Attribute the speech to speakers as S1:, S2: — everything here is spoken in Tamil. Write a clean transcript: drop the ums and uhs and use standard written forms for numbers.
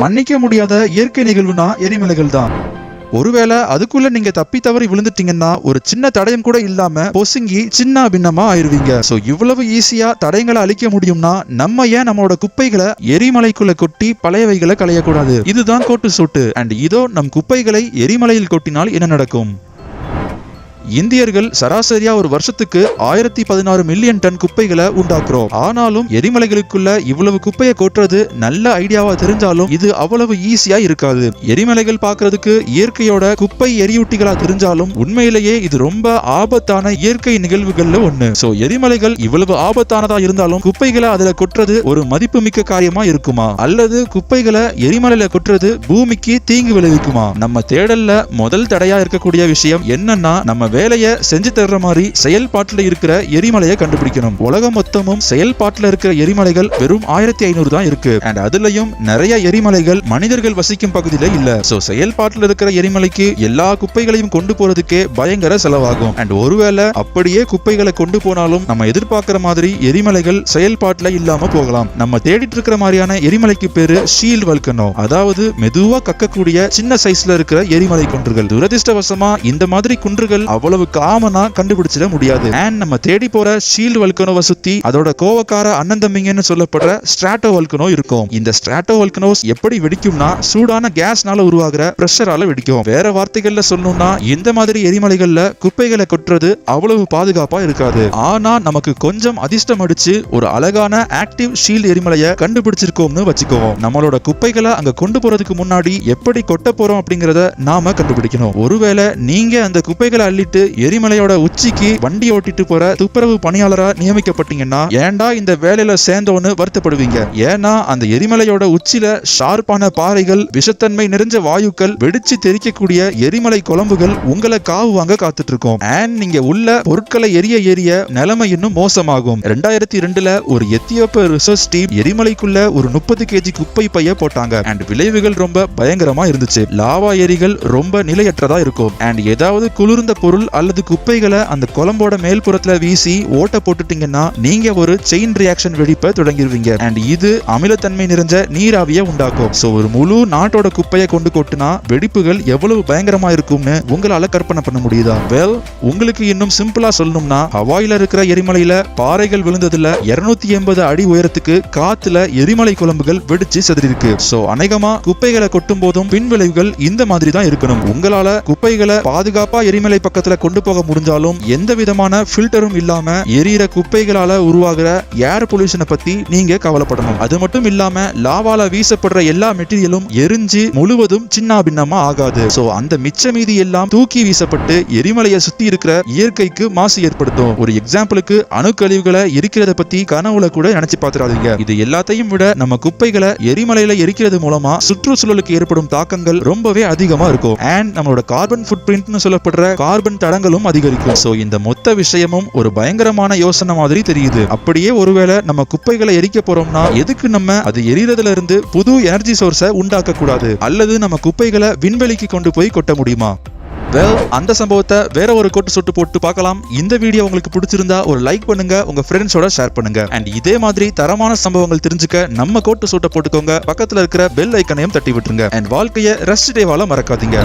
S1: மன்னிக்க முடியாத இயற்கை நிகழ்வுனா எரிமலைகள் தான். ஒருவேளை அதுக்குள்ள நீங்க தப்பி தவறி விழுந்துட்டீங்கன்னா ஒரு சின்ன தடயம் கூட இல்லாம பொசுங்கி சின்ன பின்னமா ஆயிருவீங்க. சோ இவ்வளவு ஈஸியா தடயங்களை அழிக்க முடியும்னா நம்ம ஏன் நம்மளோட குப்பைகளை எரிமலைக்குள்ள கொட்டி பழையவைகளை களையக்கூடாது? இதுதான் கோட்டு சூட்டு. அண்ட் இதோ நம் குப்பைகளை எரிமலையில் கொட்டினால் என்ன நடக்கும்? இந்தியர்கள் சராசரியா ஒரு வருஷத்துக்கு 1016 மில்லியன் டன் குப்பைகளை உண்டாக்குறோம். ஆனாலும் எரிமலைகளுக்குள்ள இவ்வளவு குப்பையை கொட்டுறது நல்ல ஐடியாவா தெரிஞ்சாலும் இது அவ்வளவு ஈஸியா இருக்காது. எரிமலைகள் பாக்குறதுக்கு இயற்கையோட குப்பை எரியூட்டிகளா தெரிஞ்சாலும் உண்மையிலேயே இது ரொம்ப ஆபத்தான இயற்கை நிகழ்வுகள்ல ஒண்ணு. சோ எரிமலைகள் இவ்வளவு ஆபத்தானதா இருந்தாலும் குப்பைகளை அதுல கொட்டுறது ஒரு மதிப்புமிக்க காரியமா இருக்குமா? அல்லது குப்பைகளை எரிமலையில கொட்டுறது பூமிக்கு தீங்கு விளைவிக்குமா? நம்ம தேடல்ல முதல் தடையா இருக்கக்கூடிய விஷயம் என்னன்னா நம்ம வேலையை செஞ்சு தர்ற மாதிரி செயல்பாட்டுல இருக்கிற எரிமலையை கண்டுபிடிக்கணும். உலகம் மொத்தமும் செயல்பாட்டுல இருக்கிற எரிமலைகள் வெறும் 1500 தான் இருக்கு. அண்ட் அதுலயும் நிறைய எரிமலைகள் மனிதர்கள் வசிக்கும் பகுதியில இல்ல. சோ செயல்பாட்டுல இருக்கிற எரிமலைக்கு எல்லா குப்பைகளையும் கொண்டு போறதுக்கே பயங்கர செலவாகும். அண்ட் ஒருவேளை அப்படியே குப்பைகளை கொண்டு போனாலும் நம்ம எதிர்பார்க்கிற மாதிரி எரிமலைகள் செயல்பாட்டுல இல்லாம போகலாம். நம்ம தேடிட்டு இருக்கிற மாதிரியான எரிமலைக்கு பேரு ஷீல்ட் வல்கனோ, அதாவது மெதுவா கக்கக்கூடிய சின்ன சைஸ்ல இருக்கிற எரிமலை குன்றுகள். துரதிர்ஷ்டவசமா இந்த மாதிரி குன்றுகள் அவ்வளவு காமனா கண்டுபிடிச்சிட முடியாது. அண்ட் நம்ம தேடி போற ஷீல்ட் வல்கனோவை சுத்தி அதோட கோவக்கார அண்ணன் தம்பிங்கன்னு சொல்லப்படுற ஸ்ட்ராட்டோ வல்கனோ இருக்கும். இந்த ஸ்ட்ராட்டோ வல்கனோஸ் எப்படி வெடிக்கும்னா சூடான கேஸ்னால உருவாகிற பிரஷரால வெடிக்கும். வேற வார்த்தைகள்ல சொல்லணும்னா இந்த மாதிரி எரிமலைகள்ல குப்பைகளை கொட்டுறது அவ்வளவு பாதுகாப்பா இருக்காது. ஆனா நமக்கு கொஞ்சம் அதிர்ஷ்டம் அடிச்சு ஒரு அழகான ஆக்டிவ் ஷீல்ட் எரிமலையை கண்டுபிடிச்சிருக்கோம்னு வச்சுக்குவோம். நம்மளோட குப்பைகளை அங்க கொண்டு போறதுக்கு முன்னாடி எப்படி கொட்ட போறோம் அப்படிங்கறத நாம கண்டுபிடிக்கணும். ஒருவேளை நீங்க அந்த குப்பைகளை அள்ளிட்டு எரிமலையோட உச்சிக்கு வண்டி ஓட்டிட்டு போற துப்புரவு பணியாளரா நியமிக்கப்பட்டீங்கன்னா ஏண்டா இந்த வேலையில சேர்ந்தோன்னு வருத்தப்படுவீங்க. ஏன்னா அந்த எரிமலையோட உச்சில ஷார்ப்பான பாறைகள், விஷத்தன்மை நிறைஞ்ச வாயுக்கள், வெடிச்சு தெரிக்கக்கூடிய எரிமலை குழம்புகள் உங்களை காவு வாங்க காத்துட்டு இருக்கும். அண்ட் நீங்க உள்ள பொருட்களை எரிய நிலைமை இன்னும் மோசமாகும். 2002 ஒரு எத்தியோப்பிய ரிசர்ச் டீம் எரிமலைக்குள்ள ஒரு 30 kg குப்பை பைய போட்டாங்க. அண்ட் விளைவுகள் ரொம்ப பயங்கரமா இருந்துச்சு. லாவா எரிகள் ரொம்ப நிலையற்றதா இருக்கும். அண்ட் ஏதாவது குளிர்ந்த பொருள் அல்லது குப்பைகளை அந்த குழம்போட மேல்புறத்துல வீசி ஓட்ட போட்டுட்டீங்கன்னா நீங்க ஒரு செயின் ரியாக்ஷன் வெடிப்பை தொடங்கிடுவீங்க. அண்ட் இது அமிலத்தன்மை நிறைஞ்ச நீராவியை உண்டாக்கும். சோ ஒரு முழு நாட்டோட குப்பையை கொண்டு கொட்டினா வெடிப்புகள் எவ்வளவு பயங்கரமா இருக்கும்னு உங்களால கற்பனை பண்ண முடியுதா? வெல், உங்களுக்கு இன்னும் சிம்பிளா சொல்லணும்னா ஹவாயில இருக்கிற எரிமலையில பாறைகள் விழுந்ததுல 280 அடி உயரத்துக்கு காத்துல எரிமலை குழம்புகள் வெடிச்சு செதறிருக்கு. சோ அநேகமா குப்பைகளை கொட்டும் போதும் பின் விளைவுகள் இந்த மாதிரி தான் இருக்கணும். உங்களால குப்பைகளை பாதுகாப்பா எரிமலை பக்கத்துல கொண்டு போக முடிஞ்சாலும் எந்த விதமான ஃபில்டரும் இல்லாம எரியிற குப்பைகளால உருவாகிற ஏர் பொல்யூஷனை பத்தி நீங்க கவலைப்படணும். அது மட்டும் இல்லாம லாவால வீசப்படுற எல்லா மெட்டீரியலும் எரிஞ்சு முழுவதும் சின்ன பின்னமா ஆகாது. சோ அந்த மிச்ச மீதி எல்லாம் தூக்கி வீசப்பட்டு எரிமலையை சுத்தி இருக்கிற இயற்கைக்கு மாசு ஏற்படுத்தும். ஒரு எக்ஸாம்பிளுக்கு அணுக்கழிவுகளை எரிக்கிறத பத்தி கனவுல கூட நினைச்சு பாத்துறாதீங்க. இது எல்லாத்தையும் விட நம்ம குப்பைகளை எரிமலையில எரிக்கிறது மூலமா சுற்றுச்சூழலுக்கு ஏற்படும் தாக்கங்கள் ரொம்பவே அதிகமா இருக்கும். அண்ட் நம்மளோட கார்பன் ஃபுட் பிரிண்ட்னு சொல்லப்படுற கார்பன் தடங்களும் அதிகரிக்கும். சோ இந்த மொத்த விஷயமும் ஒரு பயங்கரமான யோசனை மாதிரி தெரியுது. அப்படியே ஒருவேளை நம்ம குப்பைகளை எரிக்க போறோம்னா எதுக்கு நம்ம அது எரியறதுல இருந்து புது எனர்ஜி சோர்ஸை உண்டாக்க கூடாது? அல்லது நம்ம குப்பைகளை விண்வெளிக்கு கொண்டு போய் கொட்ட முடியுமா? வெல், அந்த சம்பவத்தை வேற ஒரு கோட்டு சொட்டு போட்டு பார்க்கலாம். இந்த வீடியோ உங்களுக்கு பிடிச்சிருந்தா ஒரு லைக் பண்ணுங்க, உங்க ஃப்ரெண்ட்ஸோட ஷேர் பண்ணுங்க. அண்ட் இதே மாதிரி தரமான சம்பவங்கள் தெரிஞ்சுக்க நம்ம கோட்டு சொட்டை போட்டுக்கோங்க. பக்கத்துல இருக்கிற பெல் ஐக்கனையும் தட்டி விட்டுருங்க. அண்ட் வாழ்க்கையை ரெஸ்ட் டேவால மறக்காதீங்க.